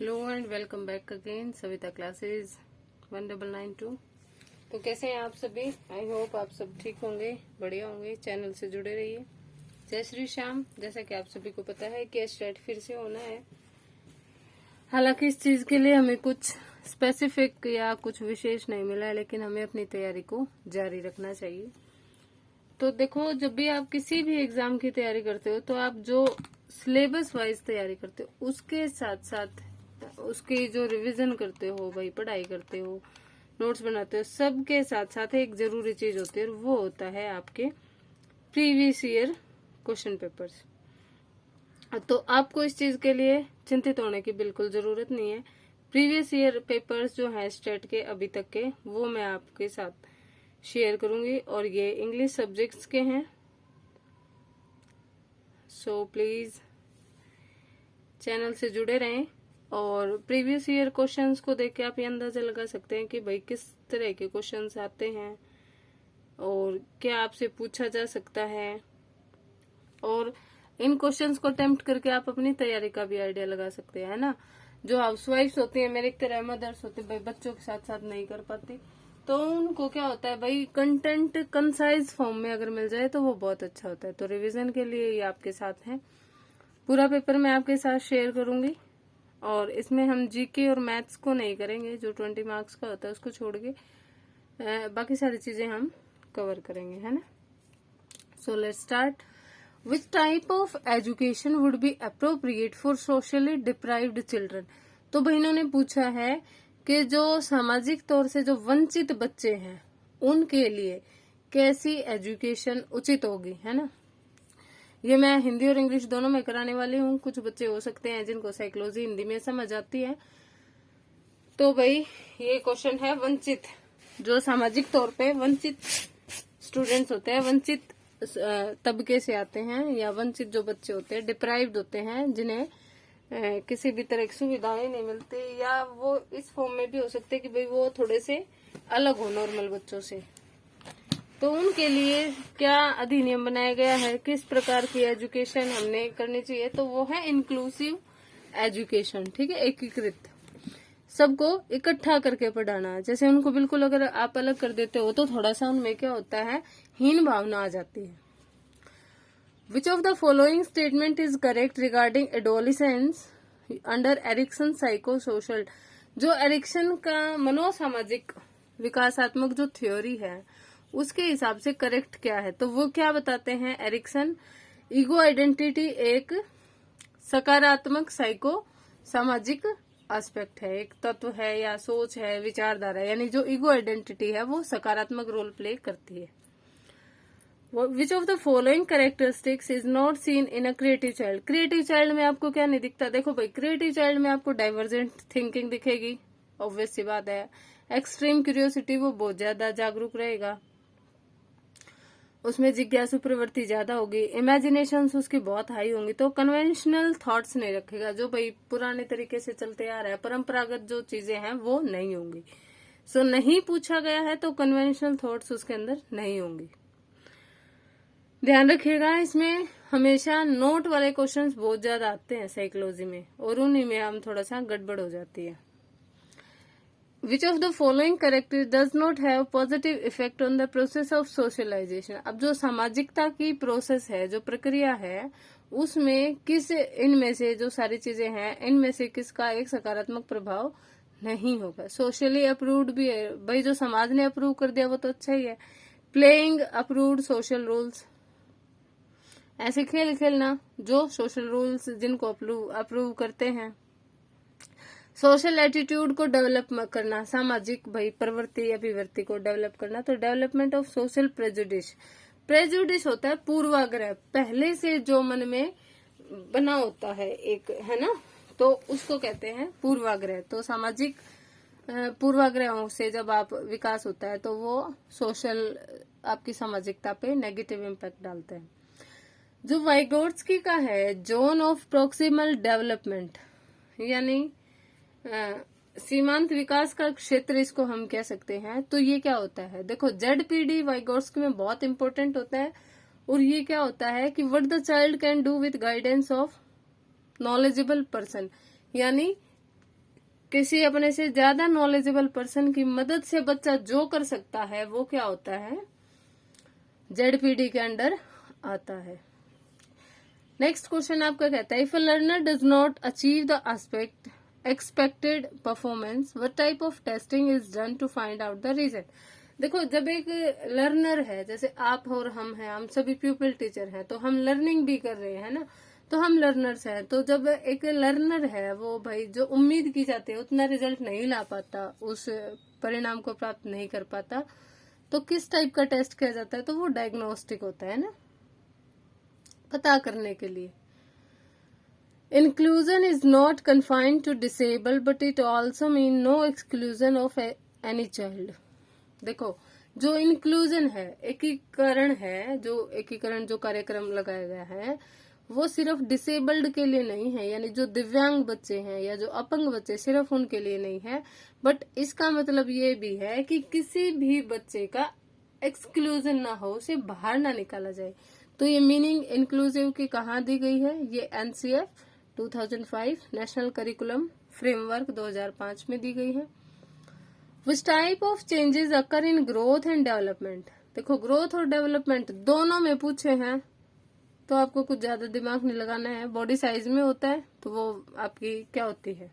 Hello and welcome back again Savita classes 1992। तो कैसे हैं आप सभी? आई होप आप सब ठीक होंगे, बढ़िया होंगे। चैनल से जुड़े रहिए। जय श्री श्याम। जैसा कि आप सभी को पता है कि स्टार्ट फिर से होना है। हालांकि इस चीज के लिए हमें कुछ स्पेसिफिक या कुछ विशेष नहीं मिला है, लेकिन हमें अपनी तैयारी को जारी रखना चाहिए। तो देखो, जब भी आप किसी भी एग्जाम की तैयारी करते हो तो आप जो सिलेबस वाइज तैयारी करते हो उसके साथ साथ उसकी जो रिवीजन करते हो, भाई पढ़ाई करते हो, नोट्स बनाते हो, सबके साथ साथ एक जरूरी चीज होती है और वो होता है आपके प्रीवियस ईयर क्वेश्चन पेपर्स। तो आपको इस चीज के लिए चिंतित होने की बिल्कुल जरूरत नहीं है। प्रीवियस ईयर पेपर्स जो है स्टेट के अभी तक के, वो मैं आपके साथ शेयर करूंगी और ये इंग्लिश सब्जेक्ट्स के हैं। सो प्लीज चैनल से जुड़े रहें और प्रीवियस ईयर क्वेश्चंस को देख के आप ये अंदाजा लगा सकते हैं कि भाई किस तरह के क्वेश्चंस आते हैं और क्या आपसे पूछा जा सकता है। और इन क्वेश्चंस को अटेम्प्ट करके आप अपनी तैयारी का भी आइडिया लगा सकते हैं, है ना। जो हाउसवाइफ्स होती है, मेरे एक तरह मदर्स होती है, भाई बच्चों के साथ साथ नहीं कर पाती, तो उनको क्या होता है भाई, कंटेंट कंसाइज फॉर्म में अगर मिल जाए तो वो बहुत अच्छा होता है। तो रिवीजन के लिए ये आपके साथ है। पूरा पेपर मैं आपके साथ शेयर करूंगी और इसमें हम जीके और मैथ्स को नहीं करेंगे, जो 20 मार्क्स का होता है उसको छोड़ के बाकी सारी चीजें हम कवर करेंगे, है ना। So let's start. Which type of education would be appropriate for socially deprived children. तो बहनों ने पूछा है कि जो सामाजिक तौर से जो वंचित बच्चे हैं उनके लिए कैसी एजुकेशन उचित होगी, है ना। ये मैं हिंदी और इंग्लिश दोनों में कराने वाली हूँ। कुछ बच्चे हो सकते हैं जिनको साइकोलॉजी हिंदी में समझ आती है। तो भाई ये क्वेश्चन है, वंचित जो सामाजिक तौर पे वंचित स्टूडेंट्स होते हैं, वंचित तबके से आते हैं, या वंचित जो बच्चे होते हैं, डिप्राइव्ड होते हैं, जिन्हें किसी भी तरह की सुविधाएं नहीं मिलती, या वो इस फॉर्म में भी हो सकते हैं कि भाई वो थोड़े से अलग हो नॉर्मल बच्चों से। तो उनके लिए क्या अधिनियम बनाया गया है, किस प्रकार की एजुकेशन हमने करनी चाहिए, तो वो है इंक्लूसिव एजुकेशन। ठीक है, एकीकृत, सबको इकट्ठा करके पढ़ाना। जैसे उनको बिल्कुल अगर आप अलग कर देते हो तो थोड़ा सा उनमें क्या होता है, हीन भावना आ जाती है। Which of the following statement is correct regarding adolescence under Erikson psychosocial. जो एरिक्सन का मनोसामाजिक विकासात्मक जो थ्योरी है उसके हिसाब से करेक्ट क्या है, तो वो क्या बताते हैं एरिक्सन। ईगो आइडेंटिटी एक सकारात्मक साइको सामाजिक एस्पेक्ट है, एक तत्व है या सोच है, विचारधारा, यानी जो ईगो आइडेंटिटी है वो सकारात्मक रोल प्ले करती है। Which of the following characteristics is not seen in a creative child. Creative child में आपको क्या नहीं दिखता? देखो भाई, क्रिएटिव चाइल्ड में आपको डाइवर्जेंट थिंकिंग दिखेगी, ऑब्वियस सी बात है। एक्सट्रीम क्यूरियोसिटी, वो बहुत ज्यादा जागरूक रहेगा, उसमें जिज्ञासु प्रवृत्ति ज्यादा होगी। इमेजिनेशंस उसकी बहुत हाई होंगी। तो कन्वेंशनल थॉट्स नहीं रखेगा, जो भाई पुराने तरीके से चलते आ रहा है, परंपरागत जो चीजें हैं वो नहीं होंगी। सो नहीं पूछा गया है तो कन्वेंशनल थॉट्स उसके अंदर नहीं होंगी। ध्यान रखिएगा, इसमें हमेशा नोट वाले क्वेश्चंस बहुत ज्यादा आते हैं साइकोलॉजी में, और उन्हीं में हम थोड़ा सा गड़बड़ हो जाती है। Which of the following characters does not have positive effect on the process of socialization। अब जो सामाजिकता की प्रोसेस है, जो प्रक्रिया है, उसमें किस इनमें से जो सारी चीजें हैं इनमें से किसका एक सकारात्मक प्रभाव नहीं होगा। सोशली अप्रूव्ड भी है, भाई जो समाज ने अप्रूव कर दिया वो तो अच्छा ही है। प्लेइंग अप्रूव्ड सोशल रूल्स, ऐसे खेल खेलना जो सोशल रूल्स जिनको अप्रूव करते हैं। सोशल एटीट्यूड को डेवलप करना, सामाजिक भाई प्रवृत्ति अभिवृत्ति को डेवलप करना। तो development of social prejudice, prejudice होता है पूर्वाग्रह, पहले से जो मन में बना होता है एक, है ना, तो उसको कहते हैं पूर्वाग्रह। तो सामाजिक पूर्वाग्रहों से जब आप विकास होता है तो वो सोशल आपकी सामाजिकता पे नेगेटिव इम्पैक्ट डालते हैं। जो वाइगोट्स्की का है जोन ऑफ प्रोक्सिमल डेवलपमेंट, यानी सीमांत विकास का क्षेत्र इसको हम कह सकते हैं। तो ये क्या होता है, देखो ZPD वाइगोट्स्की में बहुत इंपॉर्टेंट होता है। और ये क्या होता है कि what the child can do with guidance of knowledgeable person, यानी किसी अपने से ज्यादा नॉलेजेबल पर्सन की मदद से बच्चा जो कर सकता है वो क्या होता है, जेडपीडी के अंडर आता है। नेक्स्ट क्वेश्चन आपका कहता है, if a learner does not achieve the aspect expected performance what type of testing is done to find out the reason. देखो, जब एक लर्नर है, जैसे आप और हम हैं, हम सभी प्यूपिल टीचर हैं, तो हम लर्निंग भी कर रहे हैं ना, तो हम लर्नर्स हैं। तो जब एक लर्नर है वो भाई जो उम्मीद की जाती है उतना रिजल्ट नहीं ला पाता, उस परिणाम को प्राप्त नहीं कर पाता, तो किस टाइप का टेस्ट किया जाता है, तो वो डायग्नोस्टिक होता है ना, पता करने के लिए। Inclusion is not confined to disable but it also mean no exclusion of any child. देखो, जो इंक्लूजन है, एकीकरण है, जो एकीकरण जो कार्यक्रम लगाया गया है वो सिर्फ डिसेबल्ड के लिए नहीं है, यानी जो दिव्यांग बच्चे हैं या जो अपंग बच्चे, सिर्फ उनके लिए नहीं है, बट इसका मतलब ये भी है कि किसी भी बच्चे का एक्सक्लूजन ना हो, उसे बाहर ना निकाला जाए। तो ये मीनिंग इंक्लूसिव की कहाँ दी गई है, ये एनसीएफ 2005 नेशनल करिकुलम फ्रेमवर्क 2005 में दी गई है। Which type of changes occur in growth and development. देखो, ग्रोथ और डेवलपमेंट दोनों में पूछे हैं, तो आपको कुछ ज्यादा दिमाग नहीं लगाना है। बॉडी साइज में होता है, तो वो आपकी क्या होती है,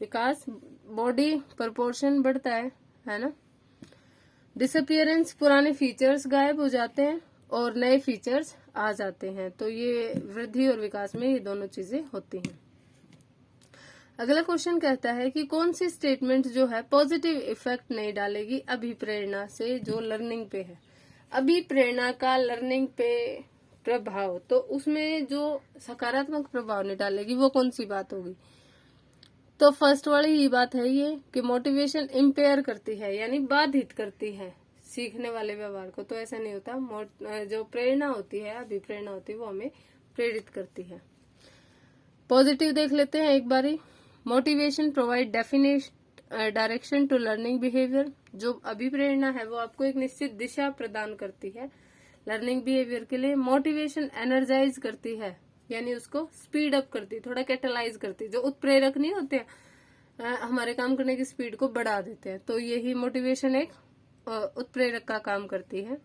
विकास, बॉडी प्रोपोर्शन बढ़ता है ना। डिसअपियरेंस, पुराने फीचर्स गायब हो जाते हैं और नए फीचर्स आ जाते हैं। तो ये वृद्धि और विकास में ये दोनों चीजें होती हैं। अगला क्वेश्चन कहता है कि कौन सी स्टेटमेंट जो है पॉजिटिव इफेक्ट नहीं डालेगी अभिप्रेरणा से, जो लर्निंग पे है। अभिप्रेरणा का लर्निंग पे प्रभाव, तो उसमें जो सकारात्मक प्रभाव नहीं डालेगी वो कौन सी बात होगी। तो फर्स्ट वाली ही बात है ये कि मोटिवेशन इम्पेयर करती है, यानी बाधित करती है सीखने वाले व्यवहार को। तो ऐसा नहीं होता, जो प्रेरणा होती है, अभिप्रेरणा होती है, वो हमें प्रेरित करती है। पॉजिटिव देख लेते हैं एक बारी। Motivation provide definite direction to learning behaviour. जो अभिप्रेरणा है वो आपको एक निश्चित दिशा प्रदान करती है लर्निंग बिहेवियर के लिए। मोटिवेशन एनर्जाइज करती है, यानी उसको स्पीड अप करती है, थोड़ा कैटलाइज करती है। जो उत्प्रेरक नहीं होते हैं, हमारे काम करने की स्पीड को बढ़ा देते हैं, तो यही मोटिवेशन एक उत्प्रेरक का काम करती है।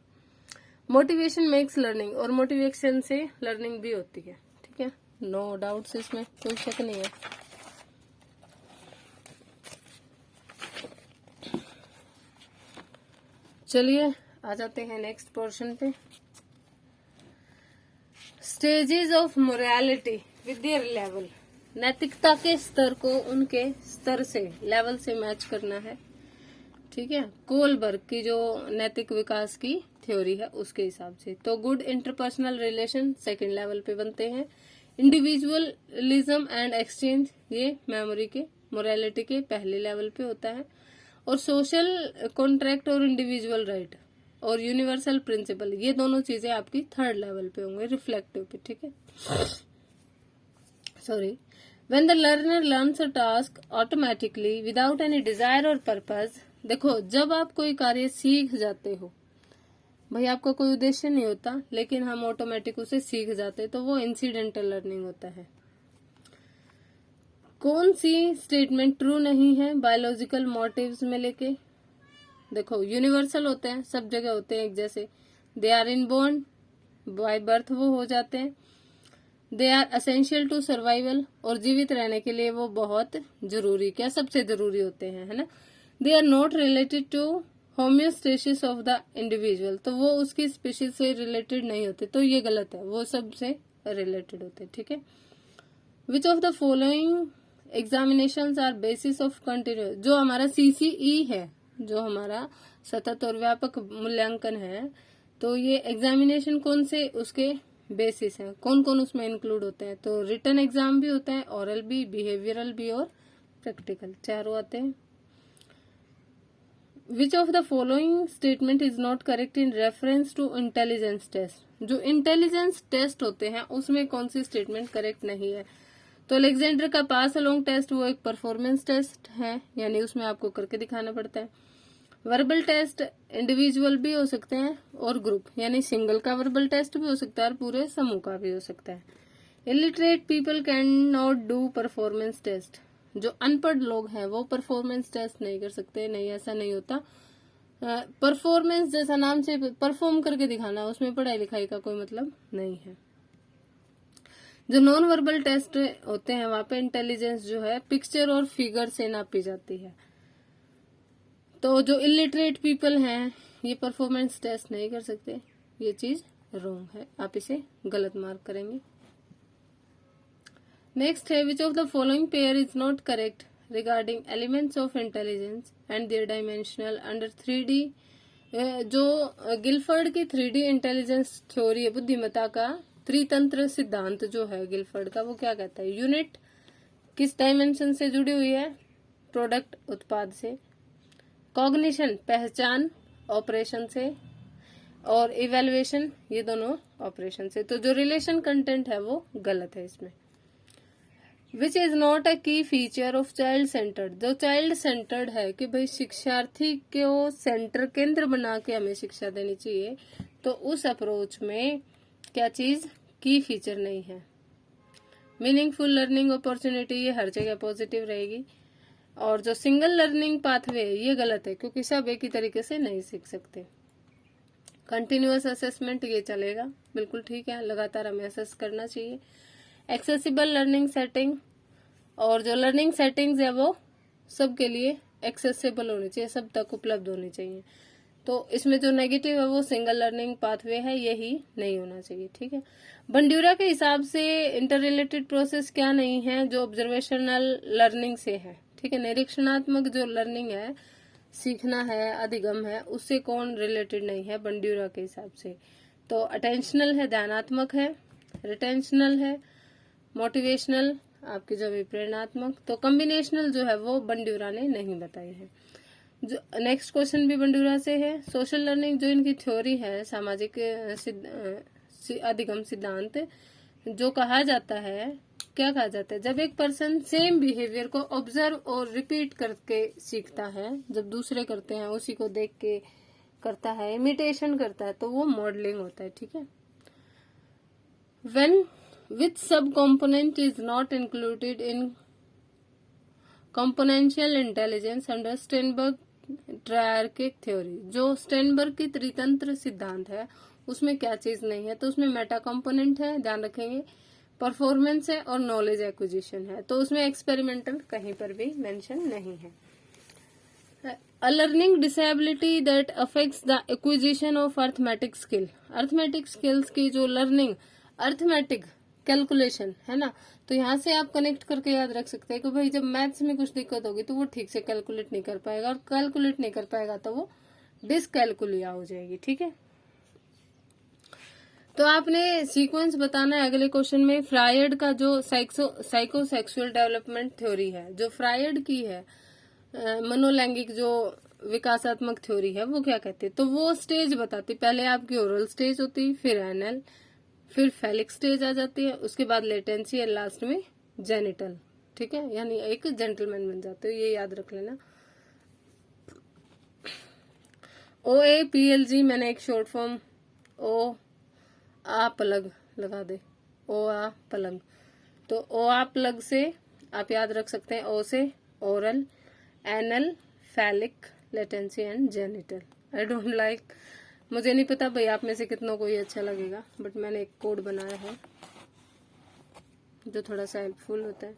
मोटिवेशन मेक्स लर्निंग, और मोटिवेशन से लर्निंग भी होती है। ठीक है, नो डाउट्स, इसमें कोई शक नहीं है। चलिए आ जाते हैं नेक्स्ट पोर्शन पे। Stages of morality with their level. नैतिकता के स्तर को उनके स्तर से, लेवल से मैच करना है। ठीक है, कोलबर्ग की जो नैतिक विकास की थ्योरी है उसके हिसाब से। तो good interpersonal relation second level पे बनते हैं। इंडिविजुअलिज्म एंड एक्सचेंज, ये मेमोरी के मोरालिटी के पहले लेवल पे होता है। और सोशल कॉन्ट्रैक्ट और इंडिविजुअल राइट और यूनिवर्सल प्रिंसिपल, ये दोनों चीजें आपकी थर्ड लेवल पे होंगे, रिफ्लेक्टिव पे। ठीक है, sorry. When the learner learns a task automatically without any desire और पर्पज। देखो, जब आप कोई कार्य सीख जाते हो, भाई आपका कोई उद्देश्य नहीं होता, लेकिन हम ऑटोमेटिक उसे सीख जाते, तो वो इंसिडेंटल लर्निंग होता है। कौन सी स्टेटमेंट ट्रू नहीं है बायोलॉजिकल मोटिव्स में लेके। देखो, यूनिवर्सल होते हैं, सब जगह होते हैं एक जैसे। They are inborn, by birth वो हो जाते हैं। They are essential to survival, और जीवित रहने के लिए वो बहुत जरूरी, क्या सबसे जरूरी होते हैं, है ना। They are not related to homeostasis of the individual, तो वो उसकी स्पीशीज से रिलेटेड नहीं होते, तो ये गलत है, वो सबसे रिलेटेड होते हैं। ठीक है। Which of the following examinations are basis of continuous. जो हमारा सीसीई है, जो हमारा सतत और व्यापक मूल्यांकन है, तो ये एग्जामिनेशन कौन से उसके बेसिस हैं, कौन कौन उसमें इंक्लूड होते हैं। तो रिटन एग्जाम भी होता है, ओरल भी, बिहेवियरल भी और प्रैक्टिकल, चारों आते हैं। Which of the following statement is not correct in reference to intelligence test. जो इंटेलिजेंस टेस्ट होते हैं उसमें कौन सी स्टेटमेंट करेक्ट नहीं है। तो अलेक्जेंडर का पास अलोंग टेस्ट वो एक परफॉर्मेंस टेस्ट है, यानी उसमें आपको करके दिखाना पड़ता है। वर्बल टेस्ट इंडिविजुअल भी हो सकते हैं और ग्रुप, यानी सिंगल का वर्बल टेस्ट भी हो सकता है और पूरे समूह का भी हो सकता है। Illiterate people can not do performance test. जो अनपढ़ लोग हैं वो परफॉर्मेंस टेस्ट नहीं कर सकते, नहीं ऐसा नहीं होता। परफॉर्मेंस जैसा नाम से परफॉर्म करके दिखाना, उसमें पढ़ाई लिखाई का कोई मतलब नहीं है। जो नॉन वर्बल टेस्ट होते हैं वहां पे इंटेलिजेंस जो है पिक्चर और फिगर से नापी जाती है। तो जो इलिटरेट पीपल हैं ये परफॉर्मेंस टेस्ट नहीं कर सकते, ये चीज रॉन्ग है, आप इसे गलत मार्क करेंगे। नेक्स्ट है which of the following pair is not correct regarding elements of intelligence and their dimensional under 3D। जो गिलफर्ड की 3D इंटेलिजेंस थ्योरी है, बुद्धिमत्ता का त्रितंत्र सिद्धांत जो है गिलफर्ड का, वो क्या कहता है? यूनिट किस डायमेंशन से जुड़ी हुई है? प्रोडक्ट उत्पाद से। कॉग्निशन पहचान ऑपरेशन से, और इवेल्युएशन ये दोनों ऑपरेशन से। तो जो रिलेशन कंटेंट है वो गलत है इसमें। विच इज नॉट अ की फीचर ऑफ चाइल्ड सेंटर्ड। जो चाइल्ड सेंटर्ड है कि भाई शिक्षार्थी को सेंटर केंद्र बना के हमें शिक्षा देनी चाहिए, तो उस अप्रोच में क्या चीज की फीचर नहीं है। मीनिंगफुल लर्निंग अपॉर्चुनिटी ये हर जगह पॉजिटिव रहेगी। और जो सिंगल लर्निंग पाथवे ये गलत है, क्योंकि सब एक ही तरीके से नहीं सीख सकते। कंटिन्यूअस असेसमेंट ये चलेगा, बिल्कुल ठीक है, लगातार हमें असेस करना चाहिए। एक्सेसिबल लर्निंग सेटिंग, और जो लर्निंग सेटिंग्स है वो सबके लिए एक्सेसिबल होनी चाहिए, सब तक उपलब्ध होनी चाहिए। तो इसमें जो नेगेटिव है वो सिंगल लर्निंग पाथवे है, यही नहीं होना चाहिए, ठीक है। बंड्यूरा के हिसाब से इंटर रिलेटेड प्रोसेस क्या नहीं है? जो ऑब्जर्वेशनल लर्निंग से है, ठीक है। निरीक्षणात्मक जो लर्निंग है, सीखना है, अधिगम है, उससे कौन रिलेटेड नहीं है बंड्यूरा के हिसाब से? तो अटेंशनल है, ध्यानात्मक है, रिटेंशनल है, मोटिवेशनल आपकी जो भी प्रेरणात्मक। तो कॉम्बिनेशनल जो है वो बंड्यूरा ने नहीं बताई है। जो नेक्स्ट क्वेश्चन भी बंड्यूरा से है। सोशल लर्निंग जो इनकी थ्योरी है, सामाजिक अधिगम सिद्धांत, जो कहा जाता है, क्या कहा जाता है? जब एक पर्सन सेम बिहेवियर को ऑब्जर्व और रिपीट करके सीखता है, जब दूसरे करते हैं उसी को देख के करता है, इमिटेशन करता है, तो वो मॉडलिंग होता है, ठीक है। When which sub component is not included in componential intelligence under Sternberg triarchic theory. जो स्टेनबर्ग की त्रितंत्र सिद्धांत है उसमें क्या चीज नहीं है? तो उसमें मेटा कंपोनेंट है, ध्यान रखेंगे, परफॉर्मेंस है और नॉलेज एक्विजिशन है। तो उसमें एक्सपेरिमेंटल कहीं पर भी मेंशन नहीं है। A learning disability that affects the acquisition of arithmetic skill. Arithmetic skills की जो लर्निंग, अर्थमेटिक कैलकुलेशन है ना, तो यहाँ से आप कनेक्ट करके याद रख सकते हैं कि भाई जब मैथ्स में कुछ दिक्कत होगी तो वो ठीक से कैलकुलेट नहीं कर पाएगा, और कैलकुलेट नहीं कर पाएगा तो वो डिसकैलकुलिया हो जाएगी, ठीक है। तो आपने सीक्वेंस बताना है अगले क्वेश्चन में। फ्रायड का जो साइको सेक्सुअल डेवलपमेंट थ्योरी है, जो फ्रायड की है, मनोलैंगिक जो विकासात्मक थ्योरी है, वो क्या कहते हैं? तो वो स्टेज बताती, पहले आपकी ओरल स्टेज होती, फिर एनल, फिर फेलिक स्टेज आ जाती है, उसके बाद लेटेंसी और लास्ट में जेनिटल, ठीक है। यानी एक जेंटलमैन बन जाते हो, ये याद रख लेना। OAPLG मैंने एक शॉर्ट फॉर्म ओ आ पलग लगा दे, ओ आ पलग। तो ओ आ प्लग से आप याद रख सकते हैं, ओ से oral, anal, phallic, latency and genital. I don't like, मुझे नहीं पता भाई आप में से कितनों को ये अच्छा लगेगा, बट मैंने एक कोड बनाया है जो थोड़ा सा हेल्पफुल होता है।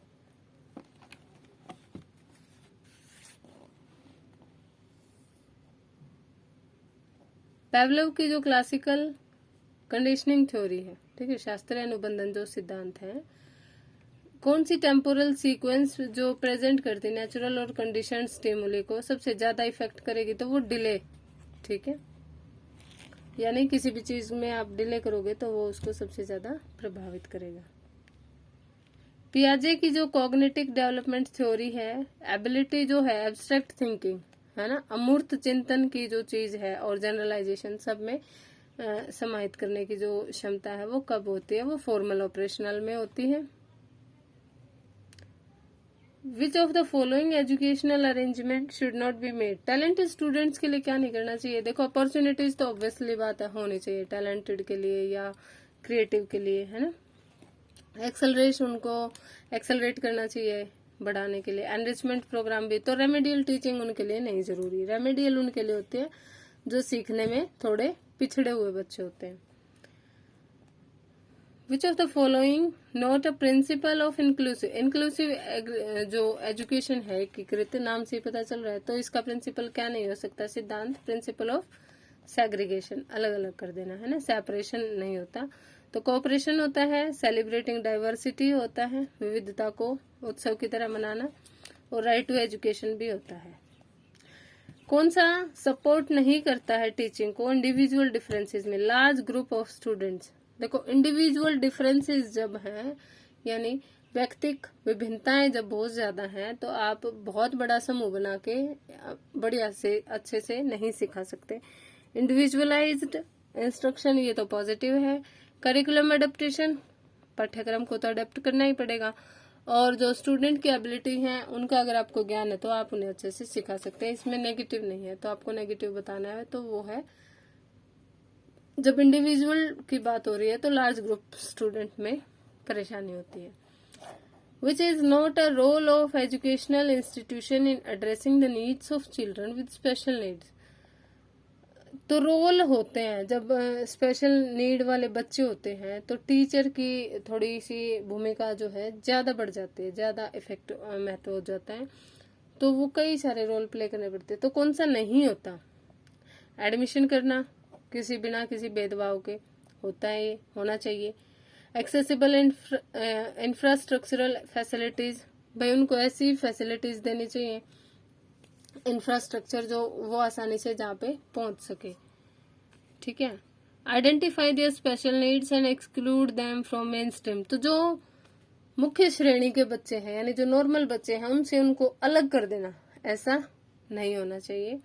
पेवलोव की जो क्लासिकल कंडीशनिंग थ्योरी है, ठीक है, शास्त्रीय अनुबंधन जो सिद्धांत है, कौन सी टेम्पोरल सीक्वेंस जो प्रेजेंट करती नेचुरल और कंडीशन स्टिमुली को सबसे ज्यादा इफेक्ट करेगी? तो वो डिले, ठीक है। यानी किसी भी चीज में आप डिले करोगे तो वो उसको सबसे ज्यादा प्रभावित करेगा। पियाजे की जो कॉग्निटिव डेवलपमेंट थ्योरी है, एबिलिटी जो है एब्स्ट्रैक्ट थिंकिंग है ना, अमूर्त चिंतन की जो चीज है और जनरलाइजेशन सब में समाहित करने की जो क्षमता है, वो कब होती है? वो फॉर्मल ऑपरेशनल में होती है। Which of the following educational arrangement should not be made. Talented students के लिए क्या नहीं करना चाहिए? देखो अपॉर्चुनिटीज तो ऑब्वियसली बात है होनी चाहिए टैलेंटेड के लिए या क्रिएटिव के लिए, है ना। एक्सेलरेशन उनको एक्सेलरेट करना चाहिए, बढ़ाने के लिए, एनरिचमेंट प्रोग्राम भी। तो रेमेडियल टीचिंग उनके लिए नहीं जरूरी, रेमेडियल उनके लिए होती है जो सीखने में थोड़े पिछड़े हुए बच्चे होते हैं। Which of the following not a principle of inclusive, inclusive जो एजुकेशन है एकीकृत, नाम से पता चल रहा है, तो इसका प्रिंसिपल क्या नहीं हो सकता, सिद्धांत, प्रिंसिपल ऑफ सेग्रीगेशन, अलग अलग कर देना है ना, सेपरेशन नहीं होता। तो कोऑपरेशन होता है, सेलिब्रेटिंग डाइवर्सिटी होता है, विविधता को उत्सव की तरह मनाना, और राइट टू एजुकेशन भी होता है। कौन सा सपोर्ट नहीं करता है टीचिंग को, इंडिविजुअल डिफरेंसेस में, लार्ज ग्रुप ऑफ स्टूडेंट्स। देखो इंडिविजुअल डिफरेंसेस जब हैं, यानी व्यक्तिक विभिन्नताएं जब बहुत ज्यादा हैं, तो आप बहुत बड़ा समूह बना के बढ़िया से अच्छे से नहीं सिखा सकते। इंडिविजुअलाइज्ड इंस्ट्रक्शन, ये तो पॉजिटिव है। करिकुलम एडेप्टेशन, पाठ्यक्रम को तो अडेप्ट करना ही पड़ेगा, और जो स्टूडेंट की एबिलिटी है उनका अगर आपको ज्ञान है तो आप उन्हें अच्छे से सिखा सकते हैं, इसमें नेगेटिव नहीं है। तो आपको नेगेटिव बताना है तो वो है जब इंडिविजुअल की बात हो रही है तो लार्ज ग्रुप स्टूडेंट में परेशानी होती है। Which is not a role of educational institution in addressing the needs of children with special needs. तो रोल होते हैं जब स्पेशल नीड वाले बच्चे होते हैं तो टीचर की थोड़ी सी भूमिका जो है ज्यादा बढ़ जाती है, ज्यादा इफेक्ट महत्व हो जाता है, तो वो कई सारे रोल प्ले करने पड़ते हैं। तो कौन सा नहीं होता, एडमिशन करना किसी बिना किसी भेदभाव के होता है, ये होना चाहिए। एक्सेसिबल इंफ्रास्ट्रक्चरल फैसिलिटीज, भाई उनको ऐसी फैसिलिटीज देनी चाहिए, इंफ्रास्ट्रक्चर जो वो आसानी से जहाँ पे पहुंच सके, ठीक है। Identify their special needs and exclude them from main stream, तो जो मुख्य श्रेणी के बच्चे हैं यानी जो नॉर्मल बच्चे हैं उनसे उनको अलग कर देना, ऐसा नहीं होना चाहिए।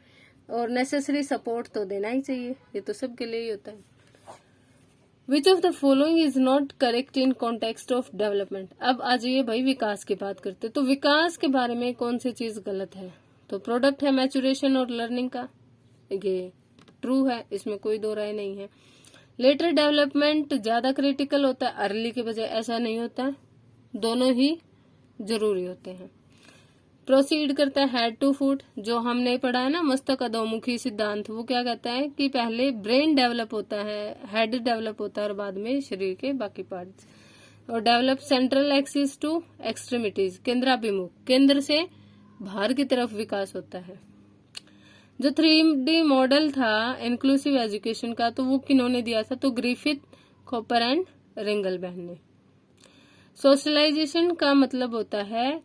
और नेसेसरी सपोर्ट तो देना ही चाहिए, ये तो सबके लिए ही होता है। Which of the following is not correct in context of development. अब आ जाइए भाई विकास की बात करते, तो विकास के बारे में कौन सी चीज गलत है, तो प्रोडक्ट है मैचुरेशन और लर्निंग का, ये ट्रू है, इसमें कोई दो राय नहीं है। लेटर डेवलपमेंट ज्यादा क्रिटिकल होता है अर्ली के बजाय, ऐसा नहीं होता, दोनों ही जरूरी होते हैं। प्रोसीड करता है हेड टू फुट, जो हमने पढ़ा है ना मस्तक अधोमुखी सिद्धांत, वो क्या कहता है कि पहले ब्रेन डेवलप होता है, हेड डेवलप होता है और बाद में शरीर के बाकी पार्ट्स। और develop central axis to extremities, केंद्राभिमुख, केंद्र से बाहर की तरफ विकास होता है। जो 3D मॉडल था इंक्लूसिव एजुकेशन का, तो वो किन्होंने दिया था, तो ग्रिफिथ, कॉपर एंड रिंगलबैन ने। सोशलाइजेशन का मतलब होता है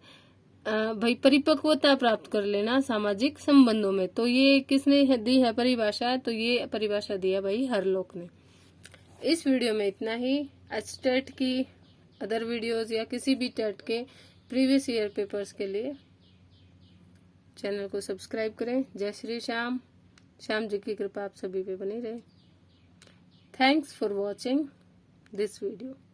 भाई परिपक्वता प्राप्त कर लेना सामाजिक संबंधों में, तो ये किसने दी है परिभाषा, तो ये परिभाषा दी है भाई हरलोक ने। इस वीडियो में इतना ही। एचटेट की अदर वीडियोस या किसी भी टेट के प्रीवियस ईयर पेपर्स के लिए चैनल को सब्सक्राइब करें। जय श्री श्याम, श्याम जी की कृपा आप सभी पे बनी रहे। Thanks for watching this video.